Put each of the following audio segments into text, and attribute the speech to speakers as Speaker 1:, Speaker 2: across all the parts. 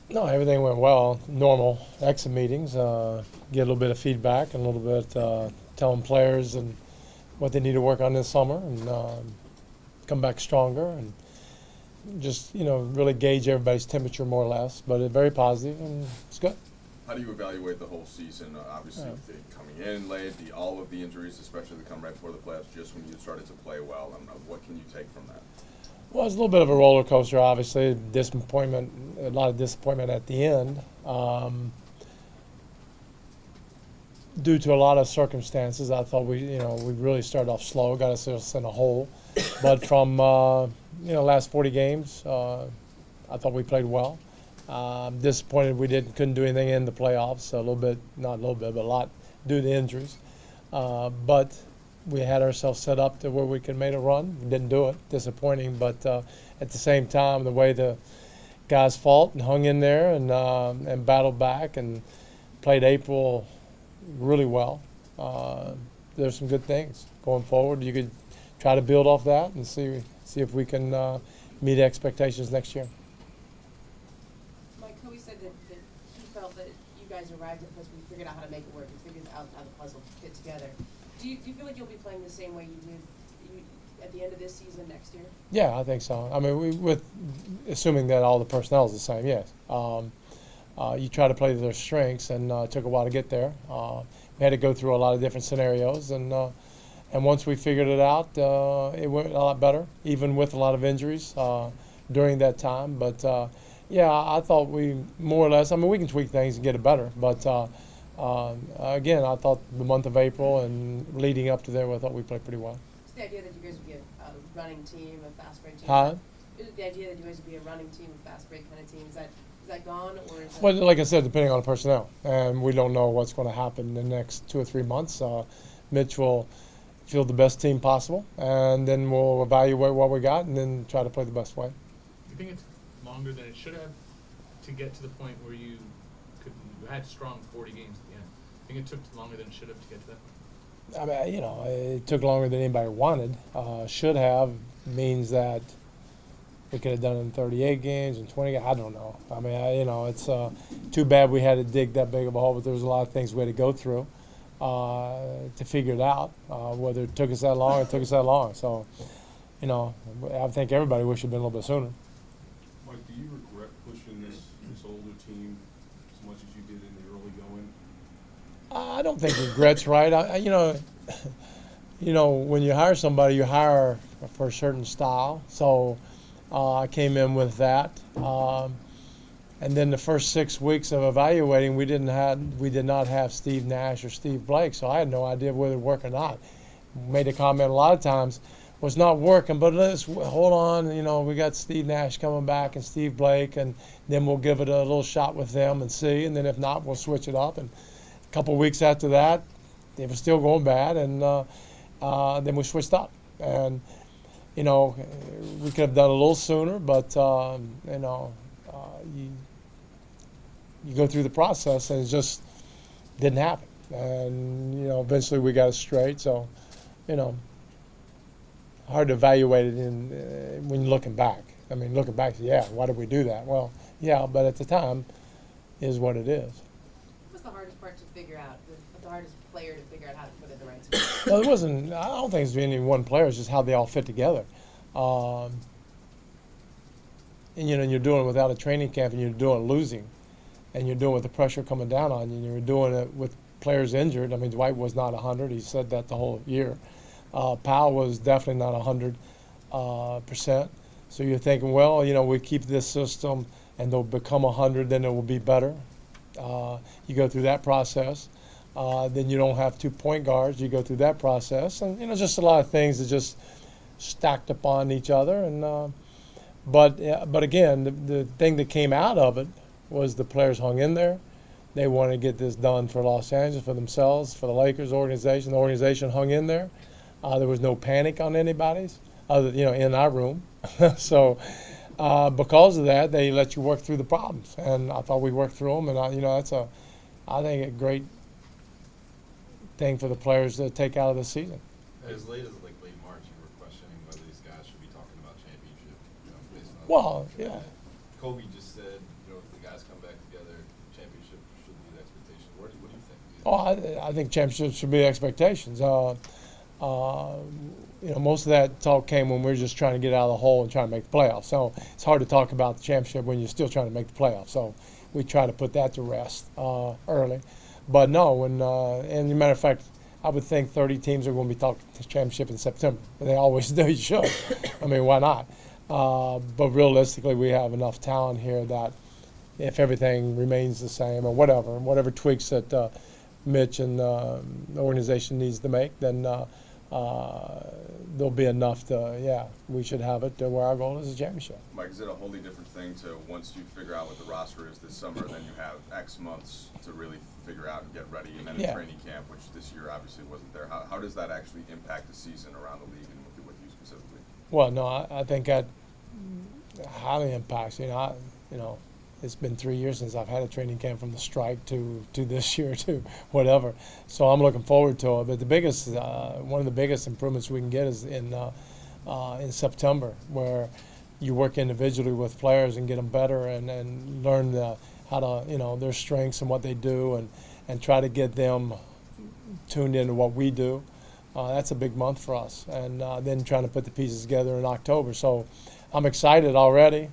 Speaker 1: No, everything went well. Normal exit meetings, get a little bit of feedback and a little bit telling players and what they need to work on this summer and come back stronger and just really gauge everybody's temperature more or less. But it's very positive and it's good.
Speaker 2: How do you evaluate the whole season? Obviously,
Speaker 1: Yeah.
Speaker 2: coming in late, all of the injuries, especially that come right before the playoffs, just when you started to play well. What can you take from that?
Speaker 1: Well, it's a little bit of a roller coaster, obviously. Disappointment, a lot of disappointment at the end, due to a lot of circumstances. I thought we really started off slow, got ourselves in a hole. But from last 40 games, I thought we played well. Disappointed we couldn't do anything in the playoffs. A little bit, not a little bit, but a lot due to injuries. But we had ourselves set up to where we could make a run. We didn't do it. Disappointing, but at the same time, the way the guys fought and hung in there and battled back and played April really well. Uh, there's some good things going forward. You could try to build off that and see if we can meet expectations next year.
Speaker 3: Mike Coey said that he felt that you guys arrived at because we figured out how to make it work. We figured out how the puzzle fit together. Do you feel like you'll be playing the same way you did at the end of this season next year?
Speaker 1: Yeah, I think so. I mean, with assuming that all the personnel is the same, yes. You try to play to their strengths, and it took a while to get there. We had to go through a lot of different scenarios, and once we figured it out, it went a lot better, even with a lot of injuries during that time. But yeah, I thought we more or less. I mean, we can tweak things and get it better, but again, I thought the month of April and leading up to there, I thought we played pretty well.
Speaker 3: It's the idea that you guys would be a running team, a fast break team.
Speaker 1: Huh?
Speaker 3: Is it the idea that you guys would be a running team, a fast break kind of team? Is that gone or is
Speaker 1: Well,
Speaker 3: that?
Speaker 1: like I said, depending on the personnel, and we don't know what's going to happen in the next 2 or 3 months. Mitch will field the best team possible, and then we'll evaluate what we got, and then try to play the best way.
Speaker 4: You think it's longer than it should have to get to the point where you had strong 40 games at the end? I think it took longer than it should have to get to that point.
Speaker 1: I mean, it took longer than anybody wanted. Should have means that we could have done it in 38 games and 20. I don't know. I mean, it's too bad we had to dig that big of a hole, but there was a lot of things we had to go through to figure it out. Whether it took us that long, it took us that long. So, I think everybody wished it had been a little bit sooner.
Speaker 5: Mike, do you regret pushing this older team as much as you did in the early going?
Speaker 1: I don't think regrets right. When you hire somebody, you hire for a certain style. So I came in with that, and then the first 6 weeks of evaluating, we did not have Steve Nash or Steve Blake, so I had no idea whether it would work or not. Made a comment a lot of times was not working, but let's hold on. We got Steve Nash coming back and Steve Blake, and then we'll give it a little shot with them and see, and then if not, we'll switch it up. And a couple of weeks after that, they were still going bad, and then we switched up. And we could have done a little sooner, but you go through the process, and it just didn't happen. And eventually we got it straight. So, you know, hard to evaluate it when you're looking back. I mean, looking back, yeah, why did we do that? Well, yeah, but at the time, is what it is.
Speaker 3: What was the hardest part to figure out? The hardest player to figure out how to put it in the right spot?
Speaker 1: No, it wasn't. I don't think it's any one player. It's just how they all fit together. Um, and you're doing it without a training camp, and you're doing it losing, and you're doing it with the pressure coming down on you. And you're doing it with players injured. I mean, Dwight was not 100. He said that the whole year. Powell was definitely not 100%. So you're thinking, well, we keep this system, and they'll become 100, then it will be better. You go through that process. Then you don't have two point guards. You go through that process, and just a lot of things that just stacked upon each other. And but again, the thing that came out of it was the players hung in there. They wanted to get this done for Los Angeles, for themselves, for the Lakers organization. The organization hung in there. There was no panic on anybody's, other in our room. So because of that, they let you work through the problems, and I thought we worked through them. And that's I think a great thing for the players to take out of the season.
Speaker 6: As late as like late March, you were questioning whether these guys should be talking about championship, based on
Speaker 1: Well,
Speaker 6: the
Speaker 1: yeah.
Speaker 6: Kobe just said, if the guys come
Speaker 1: Oh, I think championships should be expectations. Most of that talk came when we were just trying to get out of the hole and trying to make the playoffs. So it's hard to talk about the championship when you're still trying to make the playoffs. So we try to put that to rest early. But no, and as a matter of fact, I would think 30 teams are going to be talking to championship in September. They always do. You should. I mean, why not? But realistically, we have enough talent here that if everything remains the same or whatever tweaks that Mitch and the organization needs to make, then there'll be enough to, we should have it to where our goal is a championship.
Speaker 2: Mike, is it a wholly different thing to once you figure out what the roster is this summer, then you have X months to really figure out and get ready, and then a
Speaker 1: Yeah.
Speaker 2: training camp, which this year obviously wasn't there. How does that actually impact the season around the league and with you specifically?
Speaker 1: Well, no, I think that highly impacts. It's been 3 years since I've had a training camp, from the strike to this year to whatever. So I'm looking forward to it. But the biggest, one of the biggest improvements we can get is in September, where you work individually with players and get them better and learn how to, their strengths and what they do, and try to get them tuned into what we do. That's a big month for us, and then trying to put the pieces together in October. So I'm excited already.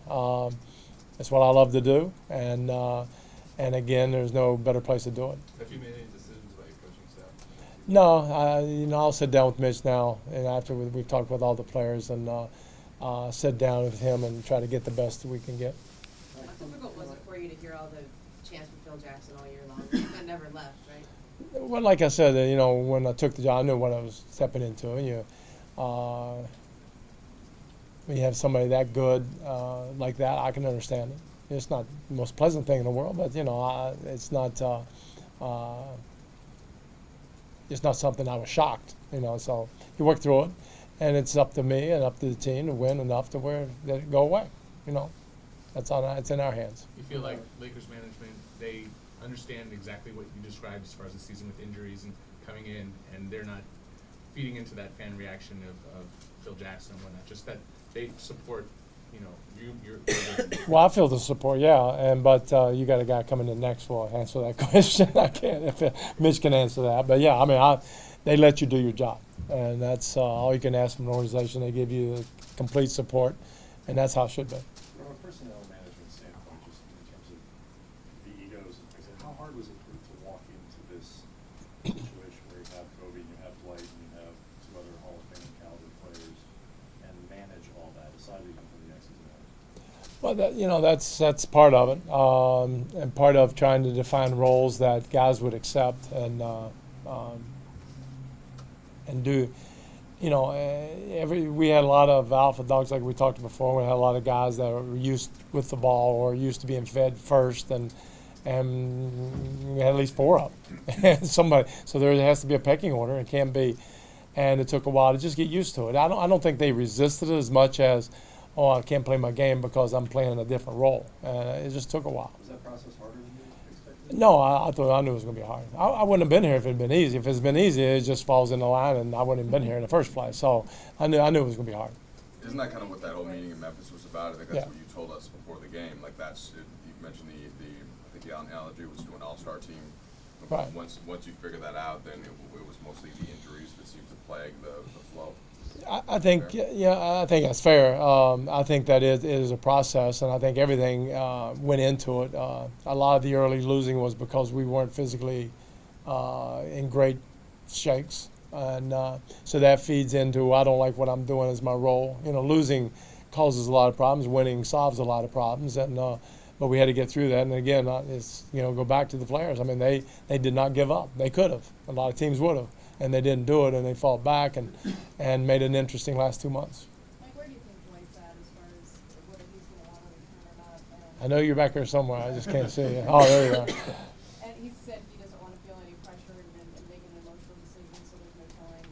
Speaker 1: That's what I love to do, and again, there's no better place to do it.
Speaker 6: Have you made any decisions about your coaching staff?
Speaker 1: No, I'll sit down with Mitch now, and after we've talked with all the players, and sit down with him and try to get the best that we can get.
Speaker 3: How difficult was it for you to hear all the chants from Phil Jackson all year long? That never left, right?
Speaker 1: Well, like I said, when I took the job, I knew what I was stepping into. When you have somebody that good like that, I can understand it. It's not the most pleasant thing in the world, but it's not something I was shocked. So you work through it, and it's up to me and up to the team to win enough to where that it go away. It's in our hands.
Speaker 4: You feel like Lakers management, they understand exactly what you described as far as the season with injuries and coming in, and they're not feeding into that fan reaction of Phil Jackson and whatnot. Just that they support, your
Speaker 1: Well, I feel the support, yeah, but you got a guy coming in next will answer that question. I can't. If Mitch can answer that, but yeah, I mean, they let you do your job, and that's all you can ask from an organization. They give you complete support, and that's how it should be.
Speaker 7: From a personnel management standpoint, just in terms of the egos and things, how hard was it to walk into this situation where you have Kobe, you have Dwight, and you have two other Hall of Fame caliber players, and manage all that, aside even from the X's and O's?
Speaker 1: Well, that's part of it, and part of trying to define roles that guys would accept and do. We had a lot of alpha dogs, like we talked before. We had a lot of guys that were used with the ball or used to being fed first, and we had at least 4 of them. So there has to be a pecking order. It can't be, and it took a while to just get used to it. I don't think they resisted it as much as, oh, I can't play my game because I'm playing a different role. It just took a while.
Speaker 7: Was that process harder than you expected?
Speaker 1: No, I knew it was going to be hard. I wouldn't have been here if it had been easy. If it's been easy, it just falls in the line, and I wouldn't have been here in the first place. So I knew it was going to be hard.
Speaker 2: Isn't that kind of what that whole meeting in Memphis was about? I think that's
Speaker 1: Yeah.
Speaker 2: what you told us before the game. Like you mentioned I think the analogy was to an all-star team.
Speaker 1: Right.
Speaker 2: Once you figure that out, then it was mostly the injuries that seemed to plague the flow.
Speaker 1: I think, I think that's fair. I think that it is a process, and I think everything went into it. A lot of the early losing was because we weren't physically in great shakes, and so that feeds into I don't like what I'm doing as my role. Losing causes a lot of problems. Winning solves a lot of problems, and but we had to get through that. And again, it's go back to the players. I mean, they did not give up. They could have. A lot of teams would have. And they didn't do it, and they fought back and made an interesting last 2 months.
Speaker 8: Mike, where do you think Dwight's at as far as whether he's going to want to return or not?
Speaker 1: I know you're back here somewhere. I just can't see you. Oh, there you are.
Speaker 8: And he said he doesn't want to feel any pressure and making an emotional decision, so there's no telling,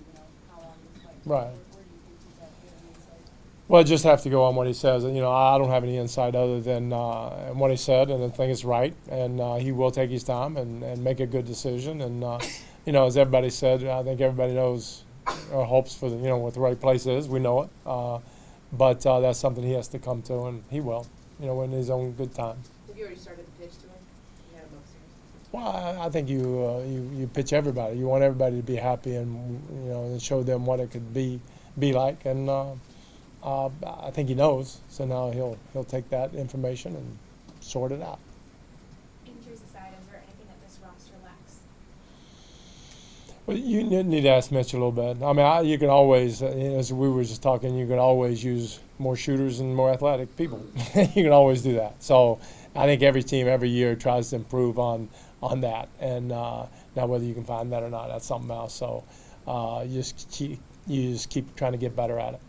Speaker 8: how long this might take.
Speaker 1: Right.
Speaker 8: Where do you think he's at? Do you have any insight?
Speaker 1: Well, just have to go on what he says. I don't have any insight other than what he said, and I think it's right. And he will take his time and make a good decision. And as everybody said, I think everybody knows or hopes for what the right place is. We know it, but that's something he has to come to, and he will. In his own good time.
Speaker 3: Have you already started the pitch to him? You had him upstairs?
Speaker 1: Well, I think you pitch everybody. You want everybody to be happy and and show them what it could be like. And I think he knows. So now he'll take that information and sort it out.
Speaker 9: Injuries aside, is there anything that this roster lacks?
Speaker 1: Well, you need to ask Mitch a little bit. I mean, you can always, as we were just talking, you can always use more shooters and more athletic people. You can always do that. So I think every team every year tries to improve on that. And now whether you can find that or not, that's something else. So you just keep trying to get better at it.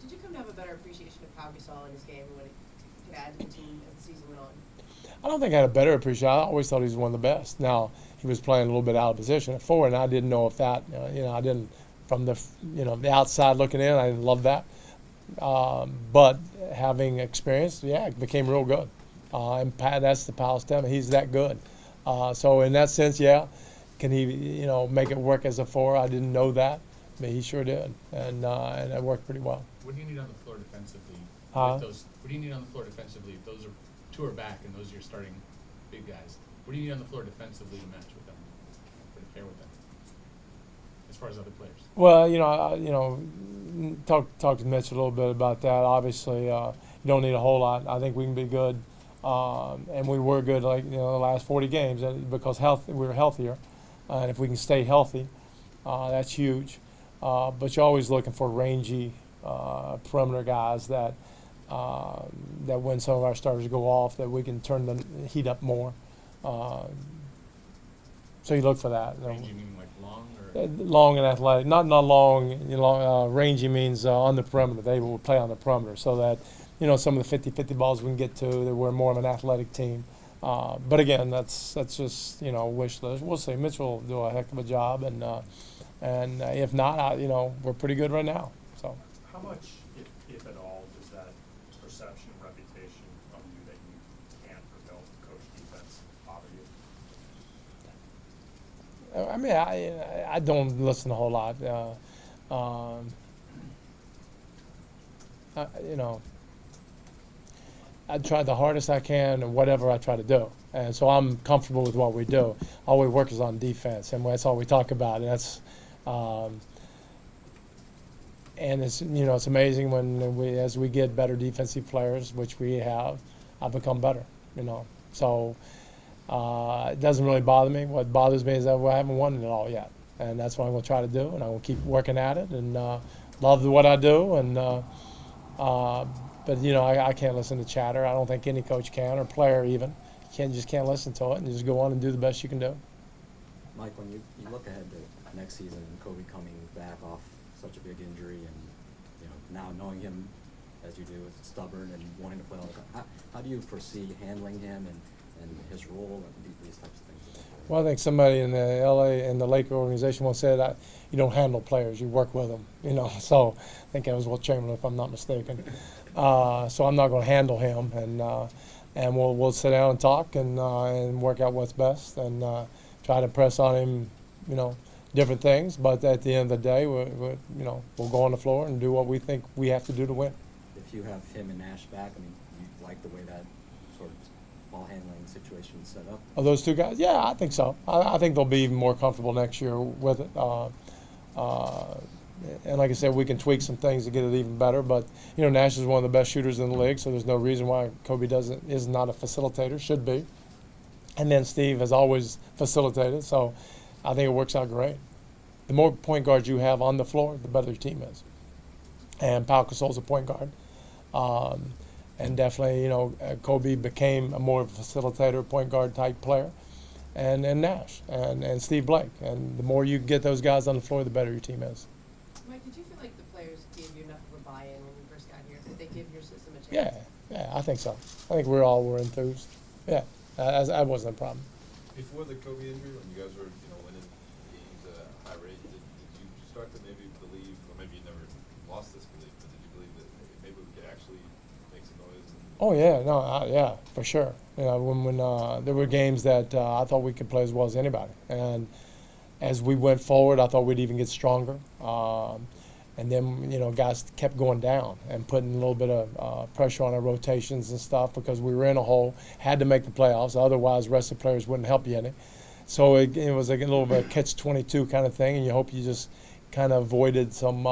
Speaker 3: Did you come to have a better appreciation of Pau Gasol in his game and what it could add to the team as the season went on?
Speaker 1: I don't think I had a better appreciation. I always thought he was one of the best. Now, he was playing a little bit out of position at 4, and I didn't know if that, I didn't, from the outside looking in, I didn't love that. But having experience, it became real good. And Pat, that's the Powell stem. He's that good. So in that sense, can he, make it work as a 4? I didn't know that, but he sure did, and it worked pretty well.
Speaker 4: What do you need on the floor defensively?
Speaker 1: Huh?
Speaker 4: What do you need on the floor defensively if those are 2 are back and those are your starting big guys? What do you need on the floor defensively to match with them, or to pair with them, as far as other players?
Speaker 1: Well, talk to Mitch a little bit about that. Obviously, you don't need a whole lot. I think we can be good, and we were good the last 40 games because we were healthier, and if we can stay healthy, that's huge. But you're always looking for rangy perimeter guys that when some of our starters go off, that we can turn the heat up more. So you look for that.
Speaker 4: Range, you mean like long or?
Speaker 1: Long and athletic, not long. Rangy means on the perimeter. They will play on the perimeter, so that some of the 50-50 balls we can get to, that we're more of an athletic team. But again, that's just wish list. We'll see. Mitch will do a heck of a job, and if not, we're pretty good right now. So.
Speaker 7: How much, if at all, does that perception and reputation of you that you can't or don't coach defense bother you?
Speaker 1: I mean, I don't listen a whole lot. I try the hardest I can and whatever I try to do. And so I'm comfortable with what we do. All we work is on defense, and that's all we talk about. And that's and it's it's amazing when as we get better defensive players, which we have, I've become better. So it doesn't really bother me. What bothers me is that I haven't won it all yet, and that's what I'm going to try to do, and I'm going to keep working at it, and love what I do, and but I can't listen to chatter. I don't think any coach can, or player even. You can't listen to it, and just go on and do the best you can do.
Speaker 10: Mike, when you look ahead to next season and Kobe coming back off such a big injury, and now knowing him as you do, stubborn and wanting to play all the time, how do you foresee handling him and his role and these types of things?
Speaker 1: Well, I think somebody in the LA and the Laker organization once said that you don't handle players, you work with them. So I think that was Will Chamberlain, if I'm not mistaken. So I'm not going to handle him, and we'll sit down and talk and work out what's best and try to press on him, different things. But at the end of the day, we'll go on the floor and do what we think we have to do to win.
Speaker 10: If you have him and Nash back, you like the way that sort of ball handling situation is set up?
Speaker 1: Are those 2 guys? Yeah, I think so. I think they'll be even more comfortable next year with it. And like I said, we can tweak some things to get it even better. But Nash is one of the best shooters in the league, so there's no reason why Kobe is not a facilitator. Should be. And then Steve has always facilitated, so I think it works out great. The more point guards you have on the floor, the better your team is. And Pau Gasol's a point guard. And definitely, Kobe became a more facilitator, point guard type player, and Nash and Steve Blake. And the more you get those guys on the floor, the better your team is.
Speaker 3: Mike, did you feel like the players gave you enough of a buy-in when you first got here? Did they give your system a chance?
Speaker 1: Yeah, I think so. I think we all were enthused. Yeah, that wasn't a problem.
Speaker 6: Before the Kobe injury, when you guys were, winning games at a high rate, did you start to maybe believe, or maybe you never lost this belief, but did you believe that maybe we could actually make some noise?
Speaker 1: Oh yeah, no, yeah, for sure. When there were games that I thought we could play as well as anybody, and as we went forward, I thought we'd even get stronger. And then, guys kept going down and putting a little bit of pressure on our rotations and stuff because we were in a hole, had to make the playoffs. Otherwise, the rest of the players wouldn't help you any. So it was a little bit of a catch-22 kind of thing, and you hope you just kind of avoided some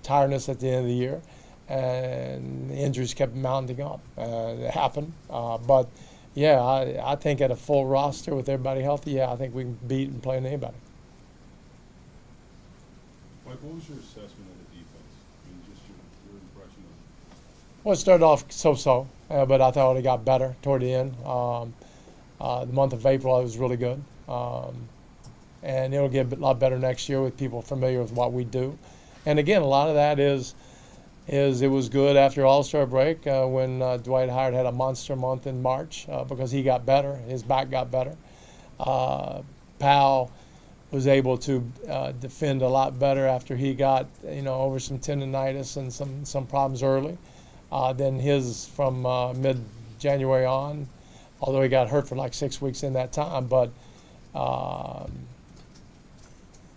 Speaker 1: tiredness at the end of the year. And the injuries kept mounting up. It happened. But, yeah, I think at a full roster with everybody healthy, yeah, I think we can beat and play anybody.
Speaker 5: Mike, what was your assessment of the defense? I mean, just your impression of
Speaker 1: Well, it started off so-so, but I thought it got better toward the end. The month of April, it was really good. And it'll get a lot better next year with people familiar with what we do. And again, a lot of that is it was good after All-Star break when Dwight Howard had a monster month in March because he got better. His back got better. Powell was able to defend a lot better after he got, over some tendonitis and some problems early. Then his from mid-January on, although he got hurt for like 6 weeks in that time, but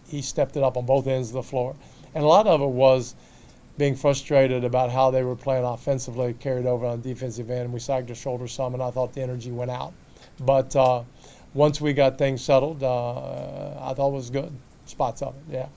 Speaker 1: he stepped it up on both ends of the floor. And a lot of it was being frustrated about how they were playing offensively, carried over on the defensive end. We sagged our shoulders some, and I thought the energy went out. But once we got things settled, I thought it was good. Spots of it, yeah.